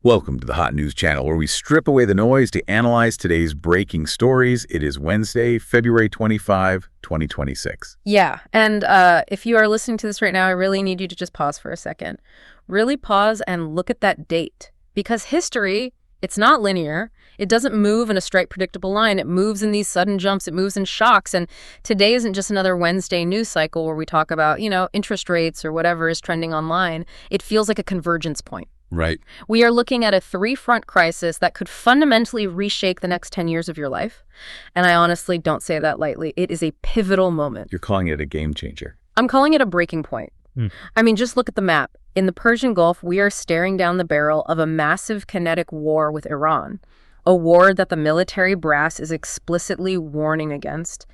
Welcome to the Hot News Channel, where we strip away the noise to analyze today's breaking stories. It is Wednesday, February 25, 2026. Yeah, and if you are listening to this right now, I really need you to just pause for a second. Really pause and look at that date. Because history, it's not linear. It doesn't move in a straight, predictable line. It moves in these sudden jumps. It moves in shocks. And today isn't just another Wednesday news cycle where we talk about, interest rates or whatever is trending online. It feels like a convergence point. Right. We are looking at a three-front crisis that could fundamentally reshake the next 10 years of your life. And I honestly don't say that lightly. It is a pivotal moment. You're calling it a game changer. I'm calling it a breaking point. I mean, just look at the map. In the Persian Gulf, we are staring down the barrel of a massive kinetic war with Iran, a war that the military brass is explicitly warning against.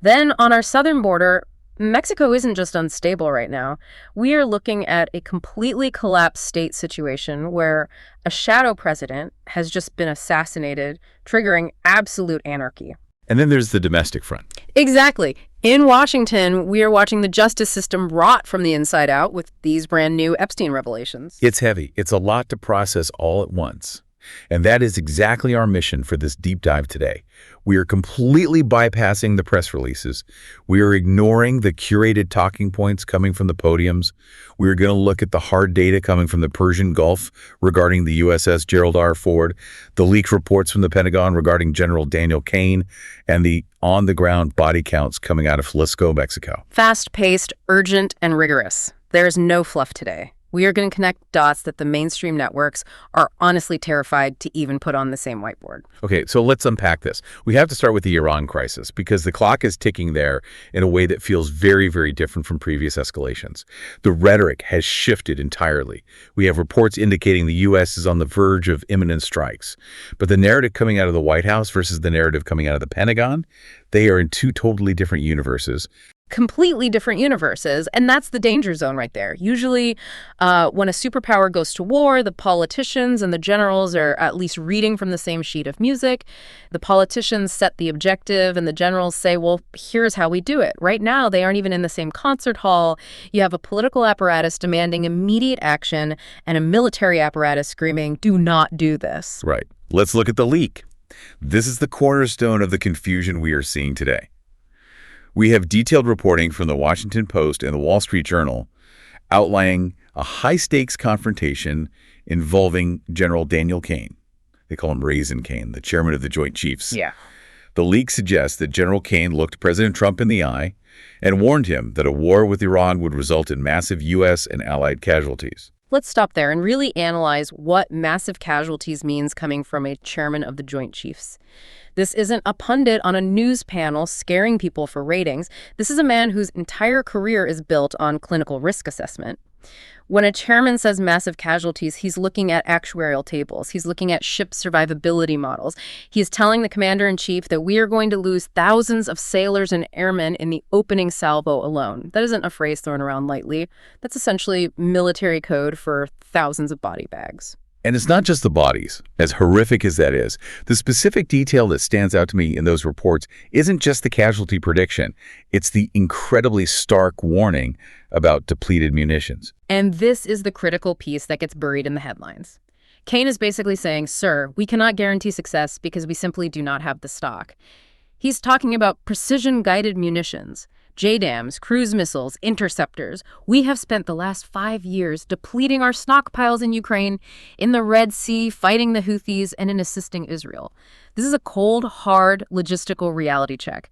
Then on our southern border, Mexico isn't just unstable right now. We are looking at a completely collapsed state situation where a shadow president has just been assassinated, triggering absolute anarchy. And then there's the domestic front. Exactly. In Washington, we are watching the justice system rot from the inside out with these brand new Epstein revelations. It's heavy. It's a lot to process all at once. And that is exactly our mission for this deep dive today. We are completely bypassing the press releases. We are ignoring the curated talking points coming from the podiums. We are going to look at the hard data coming from the Persian Gulf regarding the USS Gerald R. Ford, the leaked reports from the Pentagon regarding General Daniel Cain, and the on-the-ground body counts coming out of Jalisco, Mexico. Fast-paced, urgent, and rigorous. There is no fluff today. We are going to connect dots that the mainstream networks are honestly terrified to even put on the same whiteboard. Okay, so let's unpack this. We have to start with the Iran crisis because the clock is ticking there in a way that feels very, very different from previous escalations. The rhetoric has shifted entirely. We have reports indicating the U.S. is on the verge of imminent strikes. But the narrative coming out of the White House versus the narrative coming out of the Pentagon, they are in two totally different universes. Completely different universes, and that's the danger zone right there. Usually, when a superpower goes to war, the politicians and the generals are at least reading from the same sheet of music. The politicians set the objective, and the generals say, well, here's how we do it. Right now, they aren't even in the same concert hall. You have a political apparatus demanding immediate action and a military apparatus screaming, do not do this. Right. Let's look at the leak. This is the cornerstone of the confusion we are seeing today. We have detailed reporting from the Washington Post and the Wall Street Journal outlining a high-stakes confrontation involving General Daniel Cain. They call him Raisin Cain, the chairman of the Joint Chiefs. Yeah. The leak suggests that General Cain looked President Trump in the eye and warned him that a war with Iran would result in massive U.S. and allied casualties. Let's stop there and really analyze what massive casualties means coming from a chairman of the Joint Chiefs. This isn't a pundit on a news panel scaring people for ratings. This is a man whose entire career is built on clinical risk assessment. When a chairman says massive casualties, he's looking at actuarial tables. He's looking at ship survivability models. He's telling the commander-in-chief that we are going to lose thousands of sailors and airmen in the opening salvo alone. That isn't a phrase thrown around lightly. That's essentially military code for thousands of body bags. And it's not just the bodies, as horrific as that is. The specific detail that stands out to me in those reports isn't just the casualty prediction. It's the incredibly stark warning about depleted munitions. And this is the critical piece that gets buried in the headlines. Cain is basically saying, sir, we cannot guarantee success because we simply do not have the stock. He's talking about precision-guided munitions, JDAMs, cruise missiles, interceptors. We have spent the last 5 years depleting our stockpiles in Ukraine, in the Red Sea, fighting the Houthis, and in assisting Israel. This is a cold, hard, logistical reality check.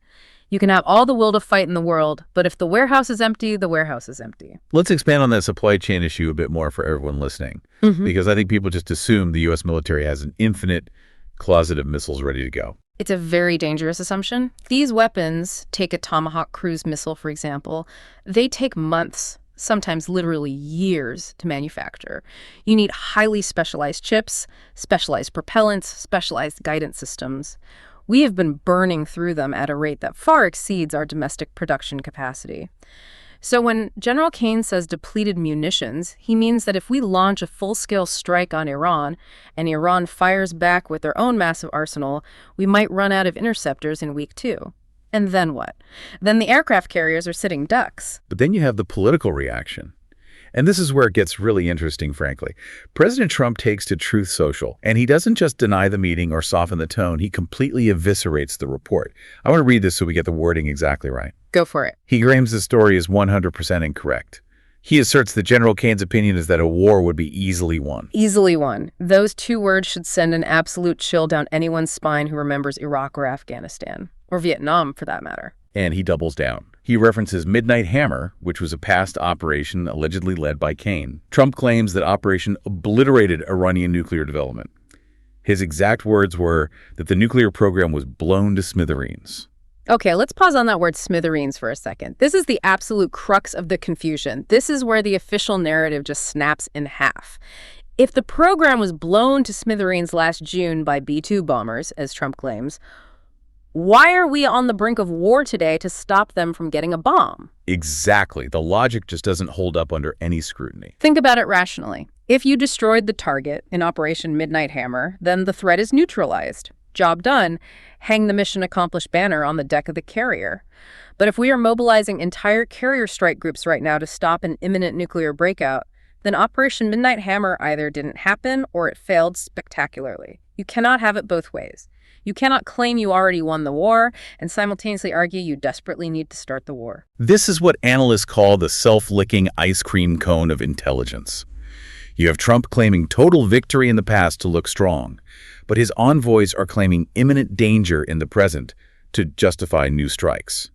You can have all the will to fight in the world, but if the warehouse is empty, the warehouse is empty. Let's expand on that supply chain issue a bit more for everyone listening, because I think people just assume the U.S. military has an infinite closet of missiles ready to go. It's a very dangerous assumption. These weapons, take a Tomahawk cruise missile, for example, they take months, sometimes literally years to manufacture. You need highly specialized chips, specialized propellants, specialized guidance systems. We have been burning through them at a rate that far exceeds our domestic production capacity. So when General Cain says depleted munitions, he means that if we launch a full-scale strike on Iran and Iran fires back with their own massive arsenal, we might run out of interceptors in week 2. And then what? Then the aircraft carriers are sitting ducks. But then you have the political reaction. And this is where it gets really interesting, frankly. President Trump takes to Truth Social, and he doesn't just deny the meeting or soften the tone, he completely eviscerates the report. I want to read this so we get the wording exactly right. Go for it. He claims the story is 100% incorrect. He asserts that General Kane's opinion is that a war would be easily won. Easily won. Those two words should send an absolute chill down anyone's spine who remembers Iraq or Afghanistan, or Vietnam for that matter. And he doubles down. He references Midnight Hammer, which was a past operation allegedly led by Kane. Trump claims that operation obliterated Iranian nuclear development. His exact words were that the nuclear program was blown to smithereens. Okay, let's pause on that word smithereens for a second. This is the absolute crux of the confusion. This is where the official narrative just snaps in half. If the program was blown to smithereens last June by B-2 bombers, as Trump claims, why are we on the brink of war today to stop them from getting a bomb? Exactly. The logic just doesn't hold up under any scrutiny. Think about it rationally. If you destroyed the target in Operation Midnight Hammer, then the threat is neutralized. Job done. Hang the mission accomplished banner on the deck of the carrier. But if we are mobilizing entire carrier strike groups right now to stop an imminent nuclear breakout, then Operation Midnight Hammer either didn't happen or it failed spectacularly. You cannot have it both ways. You cannot claim you already won the war and simultaneously argue you desperately need to start the war. This is what analysts call the self-licking ice cream cone of intelligence. You have Trump claiming total victory in the past to look strong, but his envoys are claiming imminent danger in the present to justify new strikes.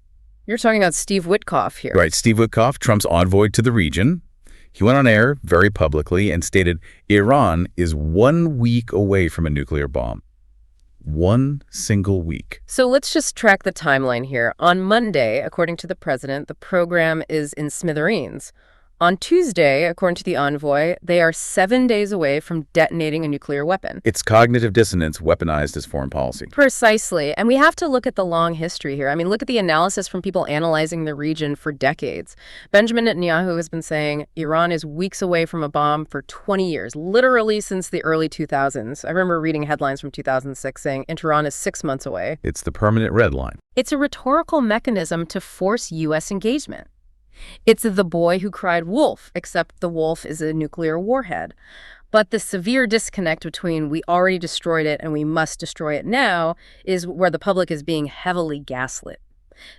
You're talking about Steve Witkoff here. Right, Steve Witkoff, Trump's envoy to the region. He went on air very publicly and stated Iran is 1 week away from a nuclear bomb. 1 single week. So let's just track the timeline here. On Monday, according to the president, the program is in smithereens. On Tuesday, according to the envoy, they are 7 days away from detonating a nuclear weapon. It's cognitive dissonance weaponized as foreign policy. Precisely. And we have to look at the long history here. I mean, look at the analysis from people analyzing the region for decades. Benjamin Netanyahu has been saying Iran is weeks away from a bomb for 20 years, literally since the early 2000s. I remember reading headlines from 2006 saying Iran is 6 months away. It's the permanent red line. It's a rhetorical mechanism to force U.S. engagement. It's the boy who cried wolf, except the wolf is a nuclear warhead. But the severe disconnect between we already destroyed it and we must destroy it now is where the public is being heavily gaslit.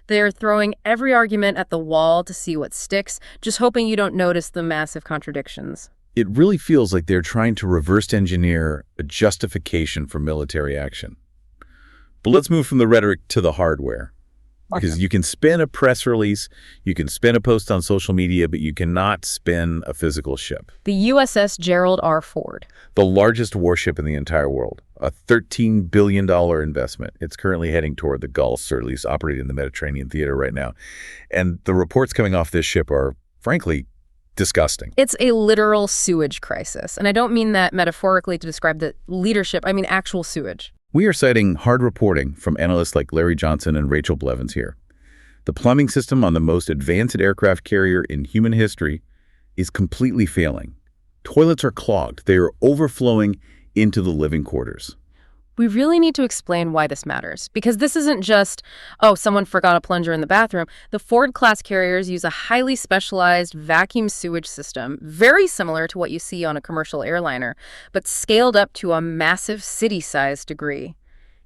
They're throwing every argument at the wall to see what sticks, just hoping you don't notice the massive contradictions. It really feels like they're trying to reverse engineer a justification for military action. But let's move from the rhetoric to the hardware. Because you can spin a press release, you can spin a post on social media, but you cannot spin a physical ship. The USS Gerald R. Ford. The largest warship in the entire world, a $13 billion investment. It's currently heading toward the Gulf, or at least operating in the Mediterranean theater right now. And the reports coming off this ship are, frankly, disgusting. It's a literal sewage crisis. And I don't mean that metaphorically to describe the leadership. I mean actual sewage. We are citing hard reporting from analysts like Larry Johnson and Rachel Blevins here. The plumbing system on the most advanced aircraft carrier in human history is completely failing. Toilets are clogged. They are overflowing into the living quarters. We really need to explain why this matters, because this isn't just, oh, someone forgot a plunger in the bathroom. The Ford-class carriers use a highly specialized vacuum sewage system, very similar to what you see on a commercial airliner, but scaled up to a massive city-sized degree.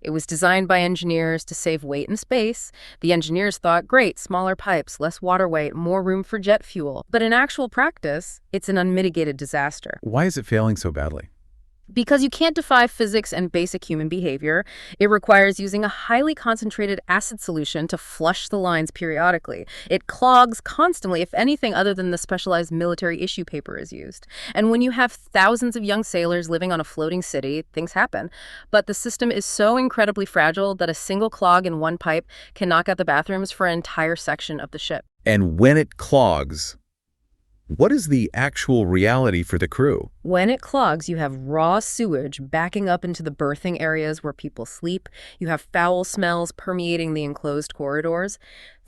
It was designed by engineers to save weight and space. The engineers thought, great, smaller pipes, less water weight, more room for jet fuel. But in actual practice, it's an unmitigated disaster. Why is it failing so badly? Because you can't defy physics and basic human behavior, it requires using a highly concentrated acid solution to flush the lines periodically. It clogs constantly if anything other than the specialized military issue paper is used. And when you have thousands of young sailors living on a floating city, things happen. But the system is so incredibly fragile that a single clog in one pipe can knock out the bathrooms for an entire section of the ship. And when it clogs, what is the actual reality for the crew? When it clogs, you have raw sewage backing up into the berthing areas where people sleep. You have foul smells permeating the enclosed corridors.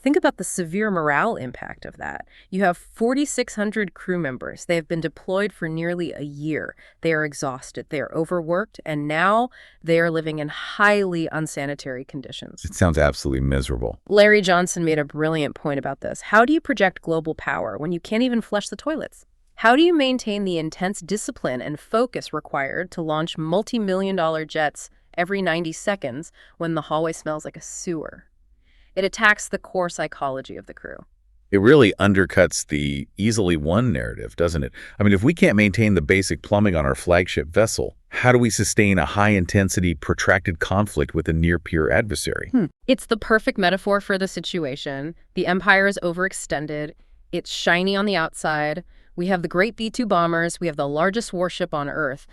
Think about the severe morale impact of that. You have 4,600 crew members. They have been deployed for nearly a year. They are exhausted. They are overworked. And now they are living in highly unsanitary conditions. It sounds absolutely miserable. Larry Johnson made a brilliant point about this. How do you project global power when you can't even flush the toilets? How do you maintain the intense discipline and focus required to launch multi-million-dollar jets every 90 seconds when the hallway smells like a sewer? It attacks the core psychology of the crew. It really undercuts the easily won narrative, doesn't it? I mean, if we can't maintain the basic plumbing on our flagship vessel, how do we sustain a high-intensity, protracted conflict with a near-peer adversary? It's the perfect metaphor for the situation. The Empire is overextended. It's shiny on the outside. We have the great B-2 bombers. We have the largest warship on Earth.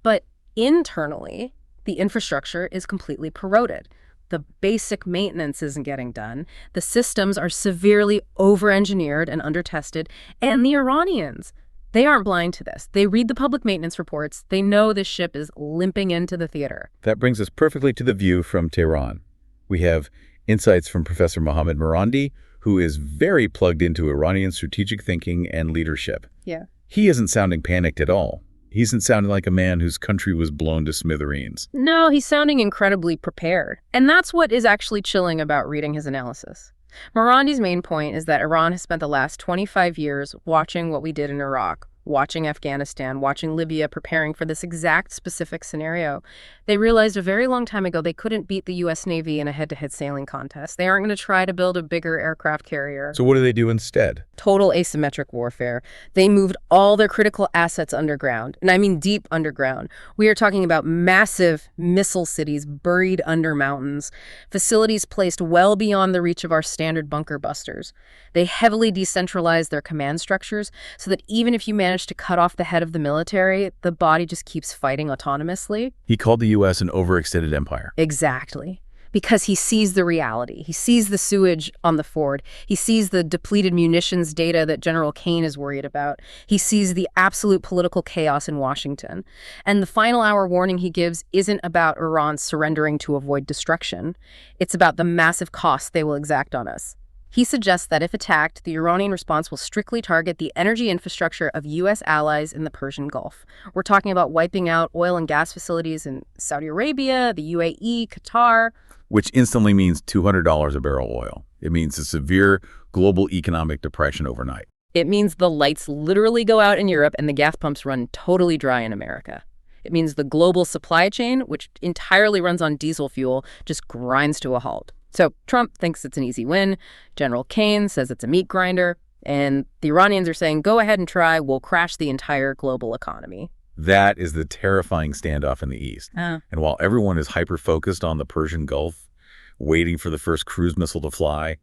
But internally, the infrastructure is completely corroded. The basic maintenance isn't getting done. The systems are severely over-engineered and under-tested. And the Iranians, they aren't blind to this. They read the public maintenance reports. They know this ship is limping into the theater. That brings us perfectly to the view from Tehran. We have insights from Professor Mohammad Marandi, who is very plugged into Iranian strategic thinking and leadership. Yeah. He isn't sounding panicked at all. He isn't sounding like a man whose country was blown to smithereens. No, he's sounding incredibly prepared. And that's what is actually chilling about reading his analysis. Morandi's main point is that Iran has spent the last 25 years watching what we did in Iraq, watching Afghanistan, watching Libya, preparing for this exact specific scenario. They realized a very long time ago they couldn't beat the U.S. Navy in a head-to-head sailing contest. They aren't going to try to build a bigger aircraft carrier. So what do they do instead? Total asymmetric warfare. They moved all their critical assets underground, and I mean deep underground. We are talking about massive missile cities buried under mountains, facilities placed well beyond the reach of our standard bunker busters. They heavily decentralized their command structures so that even if you manage to cut off the head of the military, the body just keeps fighting autonomously. He called the U.S. an overextended empire. Exactly. Because he sees the reality. He sees the sewage on the Ford. He sees the depleted munitions data that General Kane is worried about. He sees the absolute political chaos in Washington. And the final hour warning he gives isn't about Iran surrendering to avoid destruction. It's about the massive costs they will exact on us. He suggests that if attacked, the Iranian response will strictly target the energy infrastructure of U.S. allies in the Persian Gulf. We're talking about wiping out oil and gas facilities in Saudi Arabia, the UAE, Qatar. Which instantly means $200 a barrel oil. It means a severe global economic depression overnight. It means the lights literally go out in Europe and the gas pumps run totally dry in America. It means the global supply chain, which entirely runs on diesel fuel, just grinds to a halt. So Trump thinks it's an easy win. General Kane says it's a meat grinder. And the Iranians are saying, go ahead and try. We'll crash the entire global economy. That is the terrifying standoff in the East. And while everyone is hyper-focused on the Persian Gulf, waiting for the first cruise missile to fly,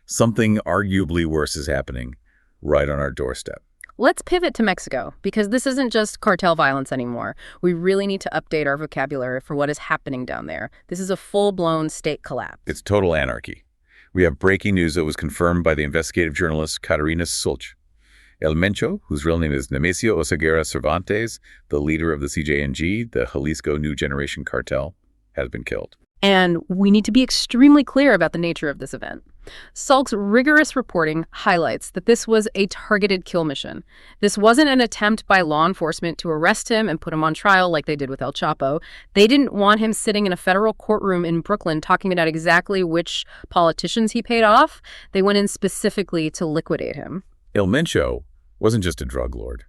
something arguably worse is happening right on our doorstep. Let's pivot to Mexico, because this isn't just cartel violence anymore. We really need to update our vocabulary for what is happening down there. This is a full-blown state collapse. It's total anarchy. We have breaking news that was confirmed by the investigative journalist Katarina Szulc. El Mencho, whose real name is Nemesio Oseguera Cervantes, the leader of the CJNG, the Jalisco New Generation cartel, has been killed. And we need to be extremely clear about the nature of this event. Szulc's rigorous reporting highlights that this was a targeted kill mission. This wasn't an attempt by law enforcement to arrest him and put him on trial like they did with El Chapo. They didn't want him sitting in a federal courtroom in Brooklyn talking about exactly which politicians he paid off. They went in specifically to liquidate him. El Mencho wasn't just a drug lord.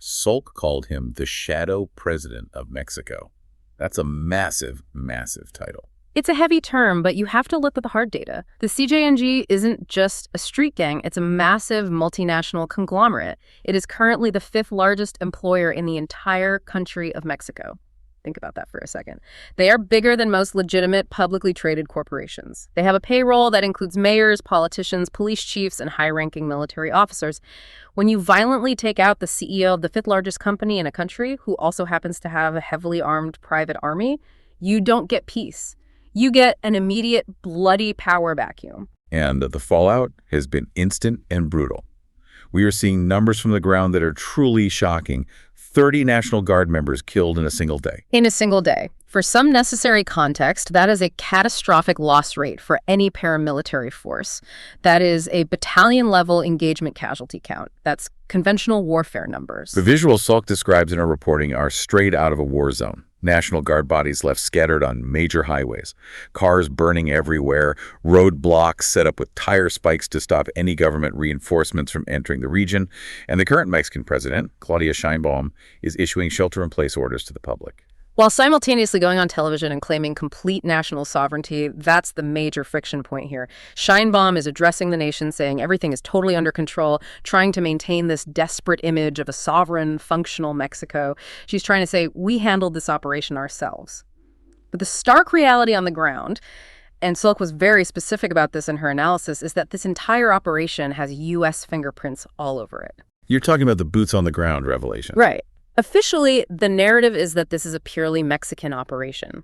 Szulc called him the shadow president of Mexico. That's a massive, massive title. It's a heavy term, but you have to look at the hard data. The CJNG isn't just a street gang, it's a massive multinational conglomerate. It is currently the 5th largest employer in the entire country of Mexico. Think about that for a second. They are bigger than most legitimate publicly traded corporations. They have a payroll that includes mayors, politicians, police chiefs, and high-ranking military officers. When you violently take out the CEO of the 5th largest company in a country, who also happens to have a heavily armed private army, you don't get peace. You get an immediate, bloody power vacuum. And the fallout has been instant and brutal. We are seeing numbers from the ground that are truly shocking. 30 National Guard members killed in a single day. In a single day. For some necessary context, that is a catastrophic loss rate for any paramilitary force. That is a battalion-level engagement casualty count. That's conventional warfare numbers. The visuals Szulc describes in her reporting are straight out of a war zone. National Guard bodies left scattered on major highways, cars burning everywhere, roadblocks set up with tire spikes to stop any government reinforcements from entering the region, and the current Mexican president, Claudia Sheinbaum, is issuing shelter-in-place orders to the public. While simultaneously going on television and claiming complete national sovereignty, that's the major friction point here. Sheinbaum is addressing the nation, saying everything is totally under control, trying to maintain this desperate image of a sovereign, functional Mexico. She's trying to say, we handled this operation ourselves. But the stark reality on the ground, and Szulc was very specific about this in her analysis, is that this entire operation has U.S. fingerprints all over it. You're talking about the boots-on-the-ground revelation. Right. Officially, the narrative is that this is a purely Mexican operation.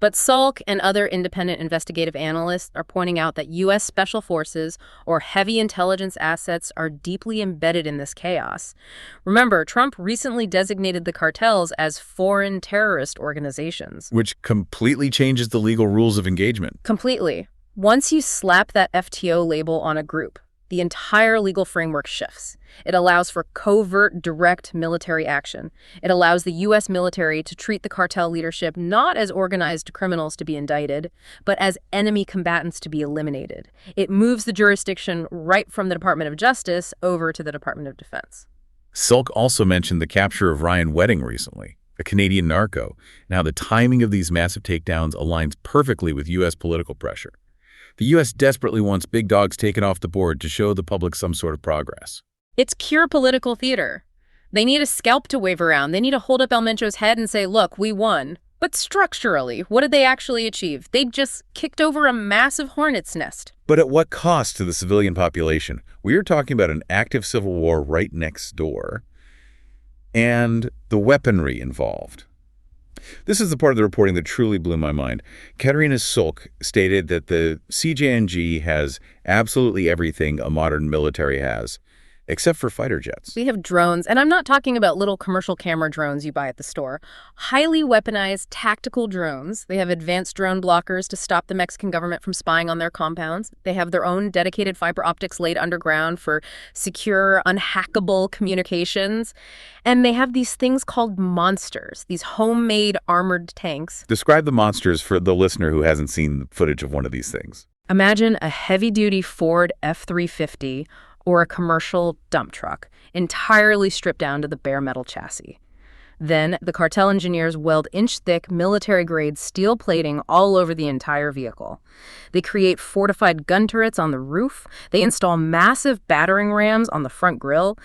But Szulc and other independent investigative analysts are pointing out that U.S. Special Forces or heavy intelligence assets are deeply embedded in this chaos. Remember, Trump recently designated the cartels as foreign terrorist organizations. Which completely changes the legal rules of engagement. Completely. Once you slap that FTO label on a group, the entire legal framework shifts. It allows for covert, direct military action. It allows the U.S. military to treat the cartel leadership not as organized criminals to be indicted, but as enemy combatants to be eliminated. It moves the jurisdiction right from the Department of Justice over to the Department of Defense. Szulc also mentioned the capture of Ryan Wedding recently, a Canadian narco. Now, the timing of these massive takedowns aligns perfectly with U.S. political pressure. The U.S. desperately wants big dogs taken off the board to show the public some sort of progress. It's pure political theater. They need a scalp to wave around. They need to hold up Mencho's head and say, look, we won. But structurally, what did they actually achieve? They just kicked over a massive hornet's nest. But at what cost to the civilian population? We are talking about an active civil war right next door, and the weaponry involved. This is the part of the reporting that truly blew my mind. Katarina Szulc stated that the CJNG has absolutely everything a modern military has, except for fighter jets. We have drones, and I'm not talking about little commercial camera drones you buy at the store. Highly weaponized tactical drones. They have advanced drone blockers to stop the Mexican government from spying on their compounds. They have their own dedicated fiber optics laid underground for secure, unhackable communications. And they have these things called monsters, these homemade armored tanks. Describe the monsters for the listener who hasn't seen footage of one of these things. Imagine a heavy-duty Ford F-350 or a commercial dump truck, entirely stripped down to the bare metal chassis. Then, the cartel engineers weld inch-thick, military-grade steel plating all over the entire vehicle. They create fortified gun turrets on the roof. They install massive battering rams on the front grille.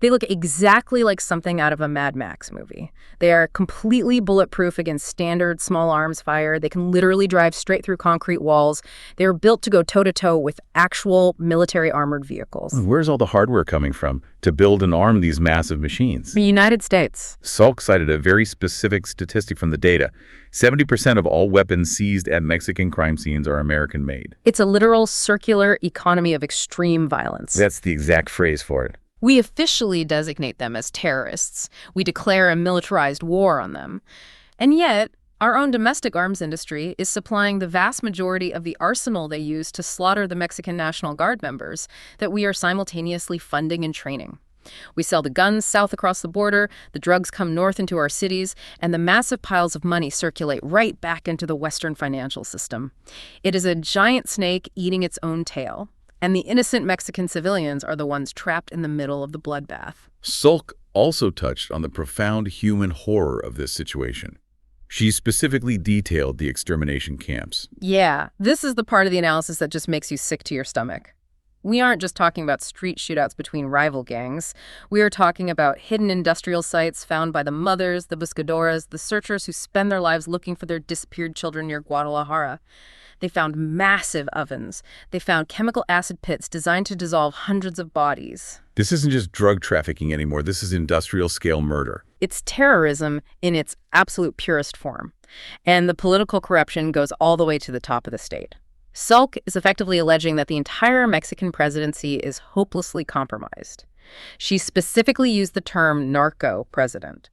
They look exactly like something out of a Mad Max movie. They are completely bulletproof against standard small arms fire. They can literally drive straight through concrete walls. They are built to go toe-to-toe with actual military armored vehicles. Where's all the hardware coming from to build and arm these massive machines? The United States. Szulc cited a very specific statistic from the data. 70% of all weapons seized at Mexican crime scenes are American-made. It's a literal circular economy of extreme violence. That's the exact phrase for it. We officially designate them as terrorists. We declare a militarized war on them. And yet, our own domestic arms industry is supplying the vast majority of the arsenal they use to slaughter the Mexican National Guard members that we are simultaneously funding and training. We sell the guns south across the border, the drugs come north into our cities, and the massive piles of money circulate right back into the Western financial system. It is a giant snake eating its own tail, and the innocent Mexican civilians are the ones trapped in the middle of the bloodbath. Szulc also touched on the profound human horror of this situation. She specifically detailed the extermination camps. Yeah, this is the part of the analysis that just makes you sick to your stomach. We aren't just talking about street shootouts between rival gangs. We are talking about hidden industrial sites found by the mothers, the buscadoras, the searchers who spend their lives looking for their disappeared children near Guadalajara. They found massive ovens. They found chemical acid pits designed to dissolve hundreds of bodies. This isn't just drug trafficking anymore. This is industrial-scale murder. It's terrorism in its absolute purest form. And the political corruption goes all the way to the top of the state. Szulc is effectively alleging that the entire Mexican presidency is hopelessly compromised. She specifically used the term narco president.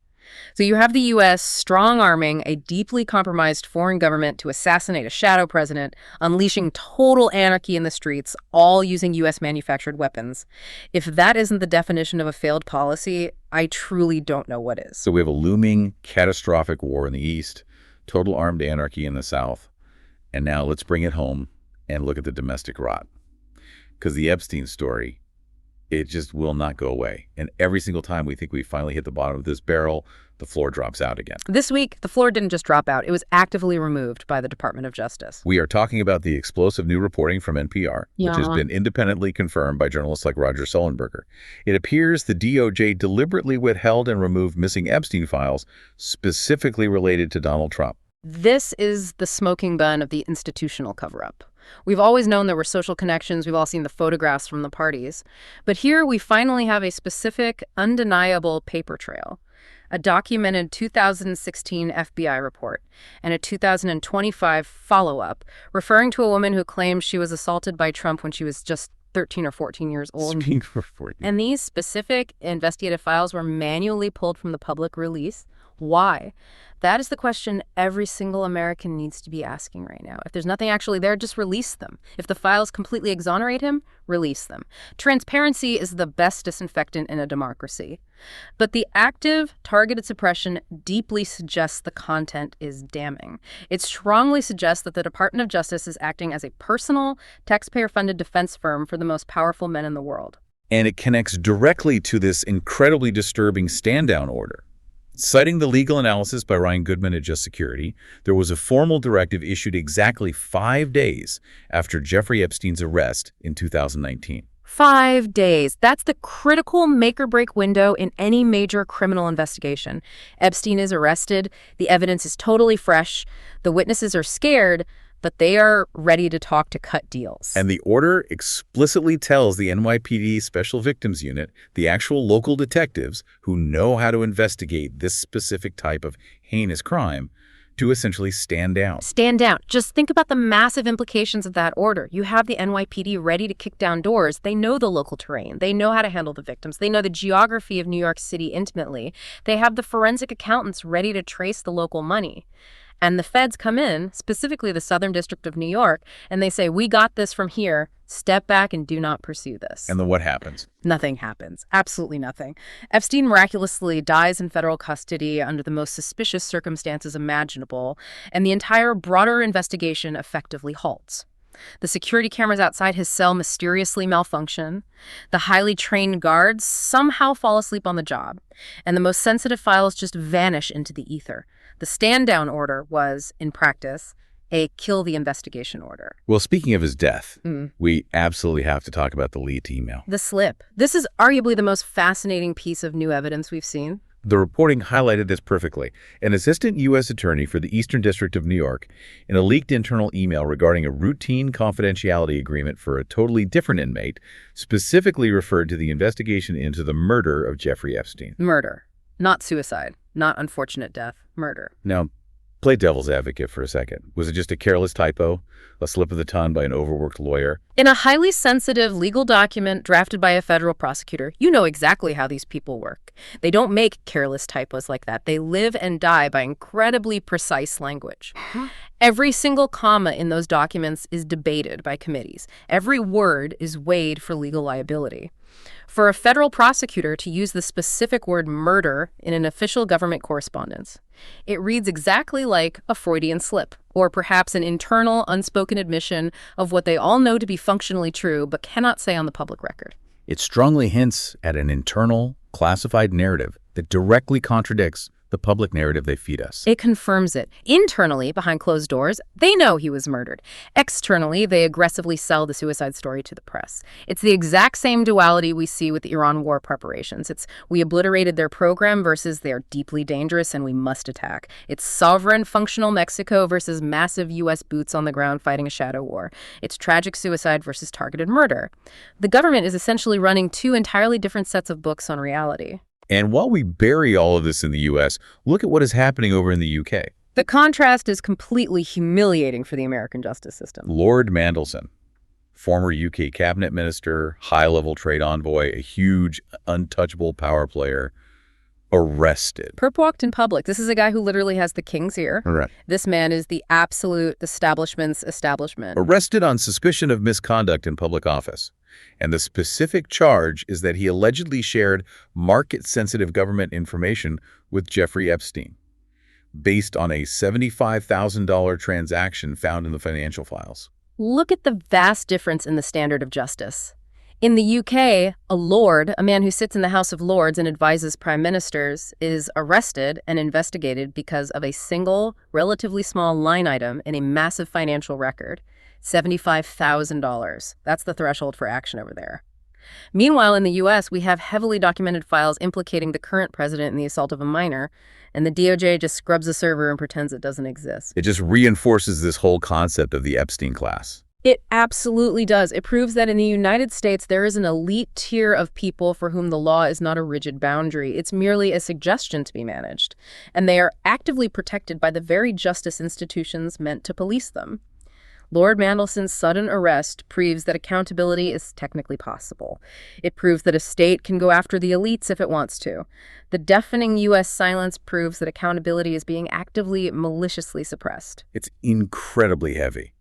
So you have the U.S. strong-arming a deeply compromised foreign government to assassinate a shadow president, unleashing total anarchy in the streets, all using U.S.-manufactured weapons. If that isn't the definition of a failed policy, I truly don't know what is. So we have a looming catastrophic war in the East, total armed anarchy in the South, and now let's bring it home and look at the domestic rot. Because the Epstein story, it just will not go away. And every single time we think we finally hit the bottom of this barrel, the floor drops out again. This week, the floor didn't just drop out. It was actively removed by the Department of Justice. We are talking about the explosive new reporting from NPR, which has been independently confirmed by journalists like Roger Sullenberger. It appears the DOJ deliberately withheld and removed missing Epstein files specifically related to Donald Trump. This is the smoking gun of the institutional cover-up. We've always known there were social connections. We've all seen the photographs from the parties. But here we finally have a specific, undeniable paper trail. A documented 2016 FBI report and a 2025 follow-up referring to a woman who claimed she was assaulted by Trump when she was just 13 or 14 years old. And these specific investigative files were manually pulled from the public release. Why? That is the question every single American needs to be asking right now. If there's nothing actually there, just release them. If the files completely exonerate him, release them. Transparency is the best disinfectant in a democracy. But the active, targeted suppression deeply suggests the content is damning. It strongly suggests that the Department of Justice is acting as a personal, taxpayer-funded defense firm for the most powerful men in the world. And it connects directly to this incredibly disturbing stand-down order. Citing the legal analysis by Ryan Goodman at Just Security, there was a formal directive issued exactly 5 days after Jeffrey Epstein's arrest in 2019. 5 days. That's the critical make-or-break window in any major criminal investigation. Epstein is arrested. The evidence is totally fresh. The witnesses are scared, but they are ready to talk to cut deals. And the order explicitly tells the NYPD Special Victims Unit, the actual local detectives who know how to investigate this specific type of heinous crime, to essentially stand down. Stand down. Just think about the massive implications of that order. You have the NYPD ready to kick down doors. They know the local terrain. They know how to handle the victims. They know the geography of New York City intimately. They have the forensic accountants ready to trace the local money. And the feds come in, specifically the Southern District of New York, and they say, we got this from here. Step back and do not pursue this. And then what happens? Nothing happens. Absolutely nothing. Epstein miraculously dies in federal custody under the most suspicious circumstances imaginable, and the entire broader investigation effectively halts. The security cameras outside his cell mysteriously malfunction. The highly trained guards somehow fall asleep on the job. And the most sensitive files just vanish into the ether. The stand-down order was, in practice, a kill the investigation order. Well, speaking of his death, we absolutely have to talk about the leaked email. The slip. This is arguably the most fascinating piece of new evidence we've seen. The reporting highlighted this perfectly. An assistant U.S. attorney for the Eastern District of New York, in a leaked internal email regarding a routine confidentiality agreement for a totally different inmate, specifically referred to the investigation into the murder of Jeffrey Epstein. Murder. Not suicide. Not unfortunate death. Murder. Now, play devil's advocate for a second. Was it just a careless typo, a slip of the tongue by an overworked lawyer? In a highly sensitive legal document drafted by a federal prosecutor, you know exactly how these people work. They don't make careless typos like that. They live and die by incredibly precise language. Every single comma in those documents is debated by committees. Every word is weighed for legal liability. For a federal prosecutor to use the specific word murder in an official government correspondence, it reads exactly like a Freudian slip, or perhaps an internal, unspoken admission of what they all know to be functionally true but cannot say on the public record. It strongly hints at an internal, classified narrative that directly contradicts the public narrative they feed us. It confirms it. Internally, behind closed doors, they know he was murdered. Externally, they aggressively sell the suicide story to the press. It's the exact same duality we see with the Iran war preparations. It's we obliterated their program versus they're deeply dangerous and we must attack. It's sovereign, functional Mexico versus massive U.S. boots on the ground fighting a shadow war. It's tragic suicide versus targeted murder. The government is essentially running two entirely different sets of books on reality. And while we bury all of this in the U.S., look at what is happening over in the U.K. The contrast is completely humiliating for the American justice system. Lord Mandelson, former UK cabinet minister, high-level trade envoy, a huge, untouchable power player, Arrested. Perp in public. This is a guy who literally has the king's ear. Right. This man is the absolute establishment's establishment. Arrested on suspicion of misconduct in public office. And the specific charge is that he allegedly shared market-sensitive government information with Jeffrey Epstein, based on a $75,000 transaction found in the financial files. Look at the vast difference in the standard of justice. In the UK, a lord, a man who sits in the House of Lords and advises prime ministers, is arrested and investigated because of a single, relatively small line item in a massive financial record. $75,000. That's the threshold for action over there. Meanwhile, in the U.S., we have heavily documented files implicating the current president in the assault of a minor, and the DOJ just scrubs the server and pretends it doesn't exist. It just reinforces this whole concept of the Epstein class. It absolutely does. It proves that in the United States, there is an elite tier of people for whom the law is not a rigid boundary. It's merely a suggestion to be managed, and they are actively protected by the very justice institutions meant to police them. Lord Mandelson's sudden arrest proves that accountability is technically possible. It proves that a state can go after the elites if it wants to. The deafening U.S. silence proves that accountability is being actively, maliciously suppressed. It's incredibly heavy.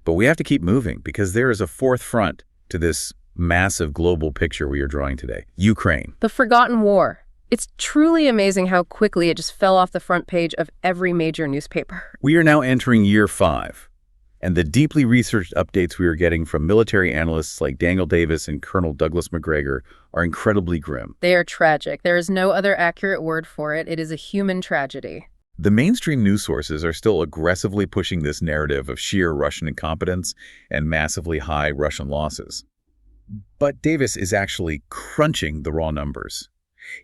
But we have to keep moving because there is a fourth front to this massive global picture we are drawing today. Ukraine. The forgotten war. It's truly amazing how quickly it just fell off the front page of every major newspaper. We are now entering year 5. And the deeply researched updates we are getting from military analysts like Daniel Davis and Colonel Douglas Macgregor are incredibly grim. They are tragic. There is no other accurate word for it. It is a human tragedy. The mainstream news sources are still aggressively pushing this narrative of sheer Russian incompetence and massively high Russian losses. But Davis is actually crunching the raw numbers.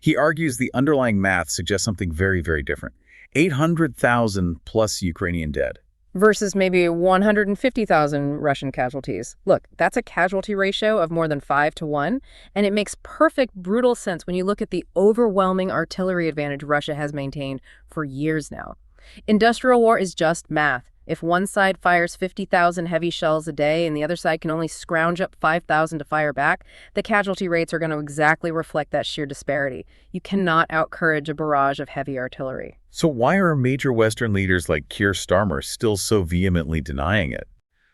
He argues the underlying math suggests something very, very different. 800,000 plus Ukrainian dead. Versus maybe 150,000 Russian casualties. Look, that's a casualty ratio of more than 5 to 1, and it makes perfect, brutal sense when you look at the overwhelming artillery advantage Russia has maintained for years now. Industrial war is just math. If one side fires 50,000 heavy shells a day and the other side can only scrounge up 5,000 to fire back, the casualty rates are going to exactly reflect that sheer disparity. You cannot outcourage a barrage of heavy artillery. So why are major Western leaders like Keir Starmer still so vehemently denying it?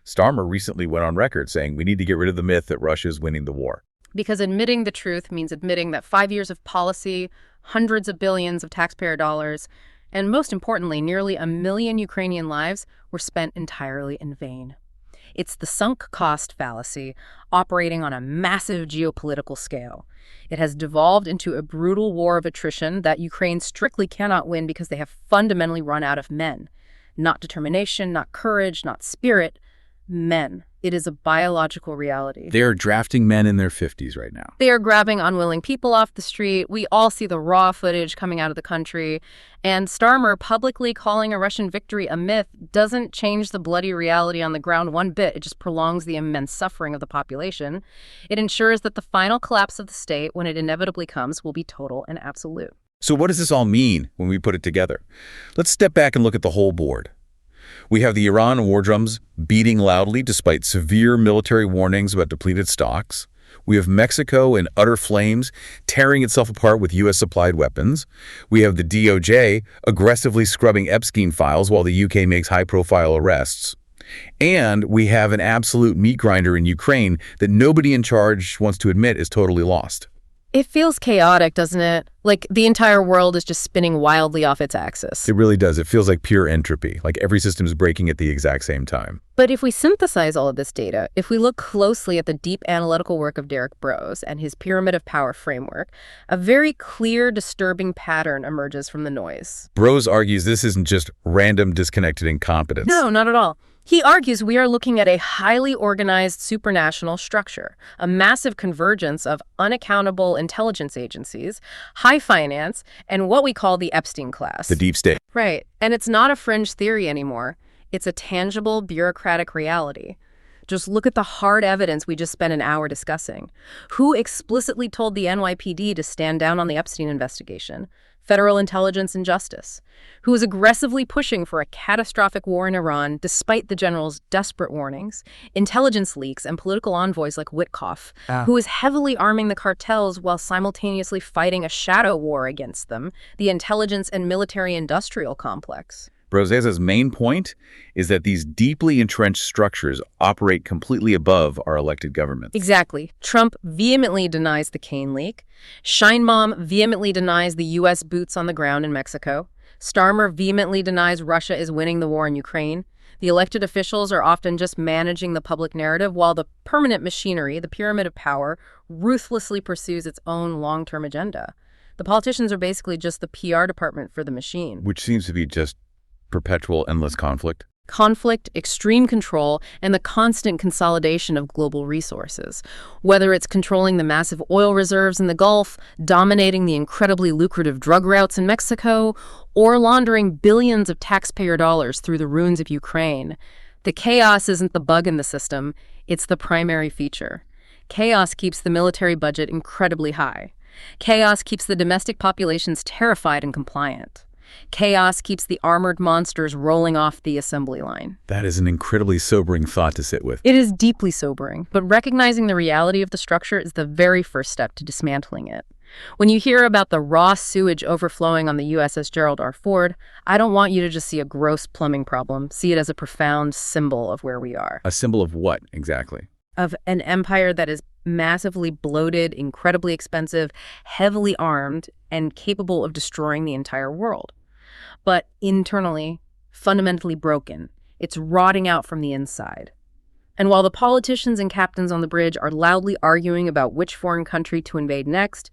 Starmer recently went on record saying we need to get rid of the myth that Russia is winning the war. Because admitting the truth means admitting that 5 years of policy, hundreds of billions of taxpayer dollars, and most importantly, nearly 1 million Ukrainian lives were spent entirely in vain. It's the sunk cost fallacy operating on a massive geopolitical scale. It has devolved into a brutal war of attrition that Ukraine strictly cannot win because they have fundamentally run out of men. Not determination, not courage, not spirit, men. It is a biological reality. They are drafting men in their 50s right now. They are grabbing unwilling people off the street. We all see the raw footage coming out of the country. And Starmer publicly calling a Russian victory a myth doesn't change the bloody reality on the ground one bit. It just prolongs the immense suffering of the population. It ensures that the final collapse of the state, when it inevitably comes, will be total and absolute. So what does this all mean when we put it together? Let's step back and look at the whole board. We have the Iran war drums beating loudly despite severe military warnings about depleted stocks. We have Mexico in utter flames, tearing itself apart with U.S.-supplied weapons. We have the DOJ aggressively scrubbing Epstein files while the U.K. makes high-profile arrests. And we have an absolute meat grinder in Ukraine that nobody in charge wants to admit is totally lost. It feels chaotic, doesn't it? Like the entire world is just spinning wildly off its axis. It really does. It feels like pure entropy, like every system is breaking at the exact same time. But if we synthesize all of this data, if we look closely at the deep analytical work of Derek Broze and his pyramid of power framework, a very clear, disturbing pattern emerges from the noise. Broze argues this isn't just random, disconnected incompetence. No, not at all. He argues we are looking at a highly organized supranational structure, a massive convergence of unaccountable intelligence agencies, high finance, and what we call the Epstein class. The deep state. Right. And it's not a fringe theory anymore. It's a tangible bureaucratic reality. Just look at the hard evidence we just spent an hour discussing. Who explicitly told the NYPD to stand down on the Epstein investigation? Federal intelligence and justice. Who is aggressively pushing for a catastrophic war in Iran despite the general's desperate warnings? Intelligence leaks and political envoys like Witkoff, who is heavily arming the cartels while simultaneously fighting a shadow war against them, the intelligence and military-industrial complex. Brozeza's main point is that these deeply entrenched structures operate completely above our elected governments. Exactly. Trump vehemently denies the Kane leak. Sheinbaum vehemently denies the U.S. boots on the ground in Mexico. Starmer vehemently denies Russia is winning the war in Ukraine. The elected officials are often just managing the public narrative while the permanent machinery, the pyramid of power, ruthlessly pursues its own long-term agenda. The politicians are basically just the PR department for the machine. Which seems to be just perpetual, endless conflict. Conflict, extreme control, and the constant consolidation of global resources. Whether it's controlling the massive oil reserves in the Gulf, dominating the incredibly lucrative drug routes in Mexico, or laundering billions of taxpayer dollars through the ruins of Ukraine. The chaos isn't the bug in the system, it's the primary feature. Chaos keeps the military budget incredibly high. Chaos keeps the domestic populations terrified and compliant. Chaos keeps the armored monsters rolling off the assembly line. That is an incredibly sobering thought to sit with. It is deeply sobering, but recognizing the reality of the structure is the very first step to dismantling it. When you hear about the raw sewage overflowing on the USS Gerald R. Ford, I don't want you to just see a gross plumbing problem. See it as a profound symbol of where we are. A symbol of what, exactly? Of an empire that is massively bloated, incredibly expensive, heavily armed, and capable of destroying the entire world. But internally, fundamentally broken. It's rotting out from the inside. And while the politicians and captains on the bridge are loudly arguing about which foreign country to invade next,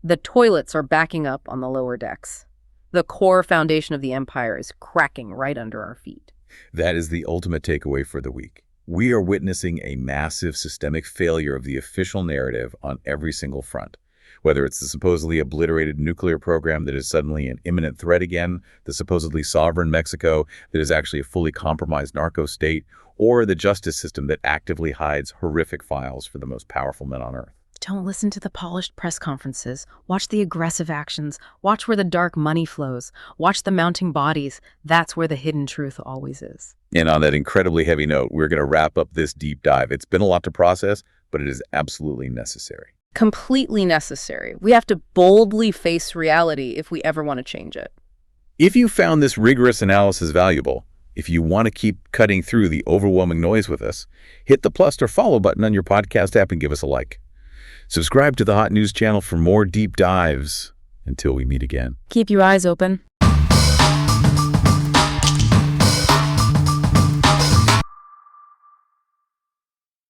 the toilets are backing up on the lower decks. The core foundation of the empire is cracking right under our feet. That is the ultimate takeaway for the week. We are witnessing a massive systemic failure of the official narrative on every single front. Whether it's the supposedly obliterated nuclear program that is suddenly an imminent threat again, the supposedly sovereign Mexico that is actually a fully compromised narco state, or the justice system that actively hides horrific files for the most powerful men on earth. Don't listen to the polished press conferences. Watch the aggressive actions. Watch where the dark money flows. Watch the mounting bodies. That's where the hidden truth always is. And on that incredibly heavy note, we're going to wrap up this deep dive. It's been a lot to process, but it is absolutely necessary. Completely necessary. We have to boldly face reality if we ever want to change it. If you found this rigorous analysis valuable, if you want to keep cutting through the overwhelming noise with us, hit the plus or follow button on your podcast app and give us a like. Subscribe to the Hot News channel for more deep dives. Until we meet again. Keep your eyes open.